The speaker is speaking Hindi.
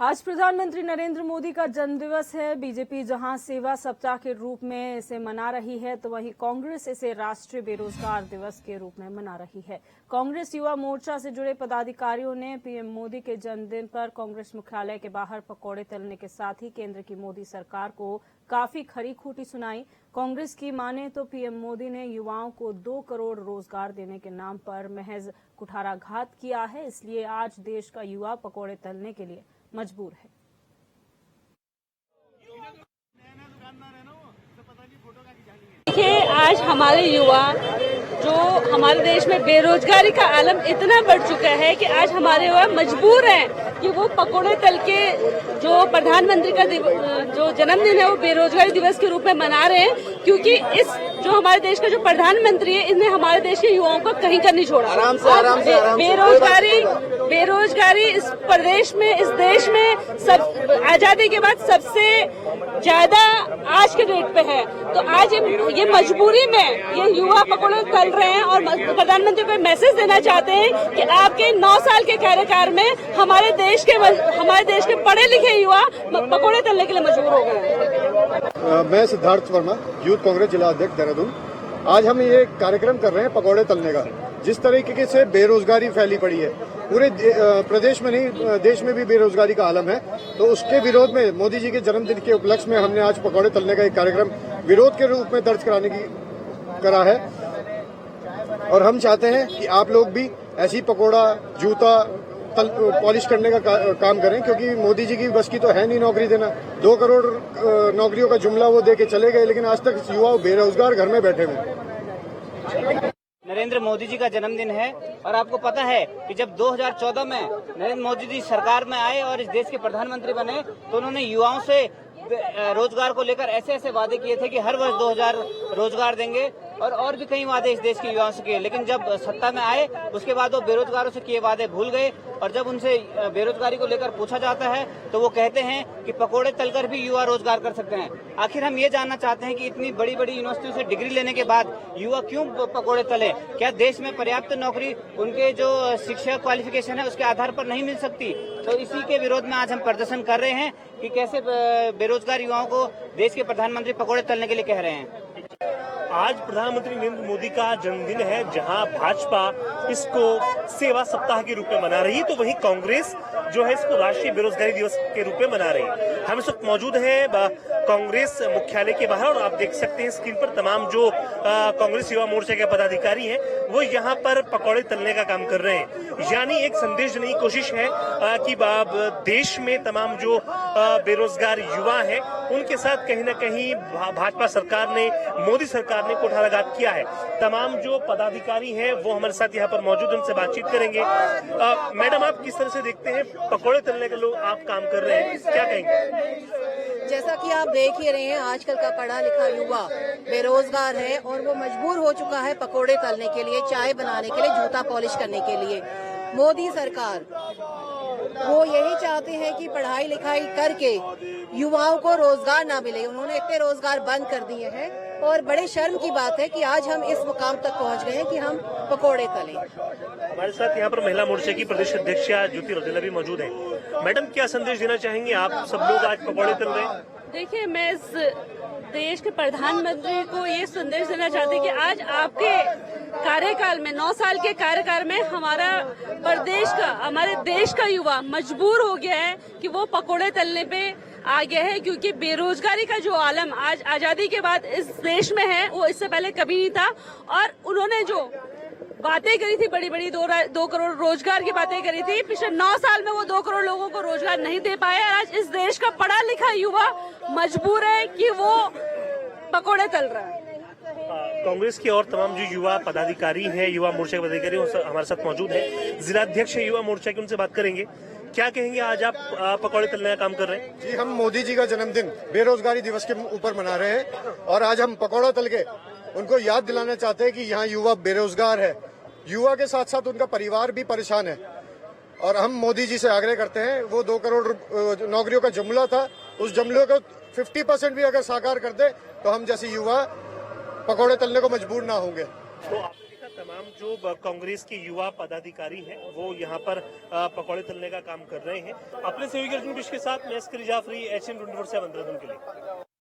आज प्रधानमंत्री नरेंद्र मोदी का जन्मदिवस है। बीजेपी जहां सेवा सप्ताह के रूप में इसे मना रही है, तो वहीं कांग्रेस इसे राष्ट्रीय बेरोजगार दिवस के रूप में मना रही है। कांग्रेस युवा मोर्चा से जुड़े पदाधिकारियों ने पीएम मोदी के जन्मदिन पर कांग्रेस मुख्यालय के बाहर पकौड़े तलने के साथ ही केंद्र की मोदी सरकार को काफी खरी खोटी सुनाई। कांग्रेस की माने तो पीएम मोदी ने युवाओं को 2 करोड़ रोजगार देने के नाम पर महज कुठाराघात किया है, इसलिए आज देश का युवा पकौड़े तलने के लिए मजबूर है। देखिए, आज हमारे युवा जो हमारे देश में बेरोजगारी का आलम इतना बढ़ चुका है कि आज हमारे युवा मजबूर हैं कि वो पकोड़े तल के जो प्रधानमंत्री का जो जन्मदिन है वो बेरोजगारी दिवस के रूप में मना रहे हैं, क्योंकि इस जो हमारे देश का जो प्रधानमंत्री है इसने हमारे देश के युवाओं को कहीं का नहीं छोड़ा। आराम से बेरोजगारी इस प्रदेश में, इस देश में सब आजादी के बाद सबसे ज्यादा आज के डेट पे है। तो आज ये मजबूरी में ये युवा पकौड़े तल रहे हैं और प्रधानमंत्री को मैसेज देना चाहते हैं कि आपके 9 साल के कार्यकाल में हमारे देश के पढ़े लिखे युवा पकौड़े तलने के लिए मजबूर हो गए। मैं सिद्धार्थ वर्मा, यूथ कांग्रेस जिला अध्यक्ष देहरादून। आज हम ये कार्यक्रम कर रहे हैं पकौड़े तलने का। जिस तरीके से बेरोजगारी फैली पड़ी है, पूरे प्रदेश में नहीं देश में भी बेरोजगारी का आलम है, तो उसके विरोध में मोदी जी के जन्मदिन के उपलक्ष्य में हमने आज पकौड़े तलने का एक कार्यक्रम विरोध के रूप में दर्ज करा है। और हम चाहते हैं कि आप लोग भी ऐसी पकौड़ा जूता पॉलिश करने का काम करें, क्योंकि मोदी जी की बस की तो है नहीं नौकरी देना। 2 करोड़ नौकरियों का जुमला वो दे के चले गए, लेकिन आज तक युवा बेरोजगार घर में बैठे हुए। नरेंद्र मोदी जी का जन्मदिन है और आपको पता है कि जब 2014 में नरेंद्र मोदी जी सरकार में आए और इस देश के प्रधानमंत्री बने तो उन्होंने युवाओं से रोजगार को लेकर ऐसे ऐसे वादे किए थे कि हर वर्ष 2000 रोजगार देंगे और भी कई वादे इस देश के युवाओं से किए। लेकिन जब सत्ता में आए उसके बाद वो बेरोजगारों से किए वादे भूल गए और जब उनसे बेरोजगारी को लेकर पूछा जाता है तो वो कहते हैं कि पकोड़े तलकर भी युवा रोजगार कर सकते हैं। आखिर हम ये जानना चाहते हैं कि इतनी बड़ी बड़ी यूनिवर्सिटियों से डिग्री लेने के बाद युवा क्यों पकोड़े तले? क्या देश में पर्याप्त नौकरी उनके जो शिक्षा क्वालिफिकेशन है उसके आधार पर नहीं मिल सकती? तो इसी के विरोध में आज हम प्रदर्शन कर रहे हैं कि कैसे बेरोजगार युवाओं को देश के प्रधानमंत्री पकोड़े तलने के लिए कह रहे हैं। आज प्रधानमंत्री नरेंद्र मोदी का जन्मदिन है, जहां भाजपा इसको सेवा सप्ताह के रूप में मना रही है, तो वहीं कांग्रेस जो है इसको राष्ट्रीय बेरोजगारी दिवस के रूप में मना रही है। हम इस वक्त मौजूद हैं कांग्रेस मुख्यालय के बाहर और आप देख सकते हैं स्क्रीन पर तमाम जो कांग्रेस युवा मोर्चा के पदाधिकारी हैं वो यहाँ पर पकौड़े तलने का काम कर रहे हैं। यानी एक संदेश देने की कोशिश है कि देश में तमाम जो बेरोजगार युवा हैं उनके साथ कहीं न कहीं भाजपा सरकार ने, मोदी सरकार ने कुठाराघात किया है। तमाम जो पदाधिकारी हैं वो हमारे साथ यहाँ पर मौजूद, उनसे बातचीत करेंगे। मैडम, आप किस तरह से देखते हैं पकौड़े तलने के लोग आप काम कर रहे हैं, क्या कहेंगे? जैसा कि आप देख ही रहे हैं, आजकल का पढ़ा लिखा युवा बेरोजगार है और वो मजबूर हो चुका है पकोड़े तलने के लिए, चाय बनाने के लिए, जूता पॉलिश करने के लिए। मोदी सरकार वो यही चाहते हैं कि पढ़ाई लिखाई करके युवाओं को रोजगार ना मिले। उन्होंने इतने रोजगार बंद कर दिए हैं और बड़े शर्म की बात है कि आज हम इस मुकाम तक पहुंच गए हैं कि हम पकोड़े तलें। हमारे साथ यहाँ पर महिला मोर्चा की प्रदेश अध्यक्ष ज्योति रौतेला भी मौजूद है। मैडम, क्या संदेश देना चाहेंगे? आप सब लोग आज पकोड़े तल रहे हैं। देखिए, मैं इस देश के प्रधानमंत्री को ये संदेश देना चाहती हूँ कि आज आपके कार्यकाल में, 9 साल के कार्यकाल में हमारे देश का युवा मजबूर हो गया है कि वो पकोड़े तलने पे आ गया है, क्योंकि बेरोजगारी का जो आलम आज आजादी के बाद इस देश में है वो इससे पहले कभी नहीं था। और उन्होंने जो बातें करी थी, बड़ी बड़ी 2 करोड़ रोजगार की बातें करी थी, पिछले 9 साल में वो 2 करोड़ लोगों को रोजगार नहीं दे पाए। आज इस देश का पढ़ा लिखा युवा मजबूर है कि वो पकोड़े तल रहा है। कांग्रेस के और तमाम जो युवा पदाधिकारी हैं, युवा मोर्चा के पदाधिकारी हमारे साथ मौजूद हैं। जिलाध्यक्ष युवा मोर्चा के, उनसे बात करेंगे। क्या कहेंगे, आज आप पकौड़े तलने का काम कर रहे हैं? जी, हम मोदी जी का जन्मदिन बेरोजगारी दिवस के ऊपर मना रहे हैं और आज हम पकौड़ा तल के उनको याद दिलाना चाहते हैं कि यहाँ युवा बेरोजगार है। युवा के साथ साथ उनका परिवार भी परेशान है और हम मोदी जी से आग्रह करते हैं, वो 2 करोड़ नौकरियों का जुमला था, उस जुमले को 50% भी अगर साकार कर दे तो हम जैसे युवा पकौड़े तलने को मजबूर ना होंगे। तो आपने देखा तमाम जो कांग्रेस के युवा पदाधिकारी हैं वो यहाँ पर पकौड़े तलने का काम कर रहे हैं। अपने सहयोगी अर्जुन बिष्ट के साथ मैं अस्करी जाफरी, HN 24/7 देहरादून के लिए।